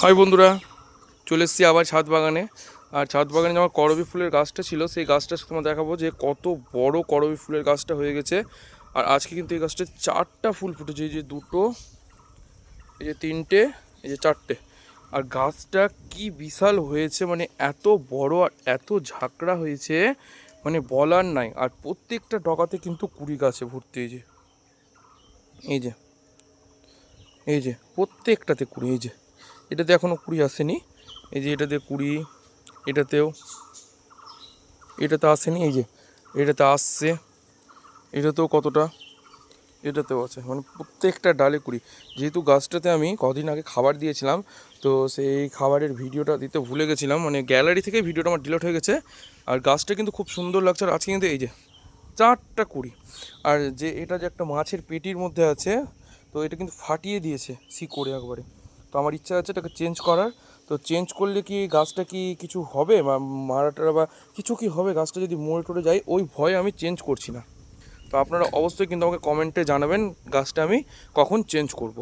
High বন্ধুরা, চলে এসেছি আবার ছাদ বাগানে। আর ছাদ বাগানে যে আমার করবী ফুলের গাছটা ছিল, সেই গাছটার সাথে তোমার দেখাবো যে কত বড় করবী ফুলের গাছটা হয়ে গেছে। আর আজকে কিন্তু এই গাছটা 4টা ফুল ফুটেছে, এই যে 2টো, এই যে 3টে, এই যে 4টে। আর গাছটা কি বিশাল হয়েছে, মানে এত বড় আর এত ঝাঁকড়া হয়েছে, মানে বলার নাই। আর প্রত্যেকটা ডগাতে কিন্তু কুড়ি গাছে ভর্তি, এই যে এই যে এই যে প্রত্যেকটাতে কুড়ি। এই যে এটাতে এখনও কুড়ি আসেনি, এই যে এটাতে কুড়ি, এটাতেও, এটাতে আসেনি, এই যে এটাতে আসছে, এটাতেও কতটা, এটাতেও আছে, মানে প্রত্যেকটা ডালে কুড়ি। যেহেতু গাছটাতে আমি কদিন আগে খাবার দিয়েছিলাম, তো সেই খাবারের ভিডিওটা দিতে ভুলে গেছিলাম, মানে গ্যালারি থেকে ভিডিওটা আমার ডিলিট হয়ে গেছে। আর গাছটা কিন্তু খুব সুন্দর লাগছে। আর আজকে কিন্তু এই যে 4টা কুড়ি। আর যে এটা যে একটা মাছের পেটির মধ্যে আছে, তো এটা কিন্তু ফাটিয়ে দিয়েছে শিকড়ে একবারে। তো আমার ইচ্ছা আছে এটাকে চেঞ্জ করার। তো চেঞ্জ করলে কি গাছটা কি কিছু হবে, বা মারাটারা বা কিছু কি হবে, গাছটা যদি মরে টরে যায়, ওই ভয়ে আমি চেঞ্জ করছি না। তো আপনারা অবশ্যই কিন্তু আমাকে কমেন্টে জানাবেন গাছটা আমি কখন চেঞ্জ করব।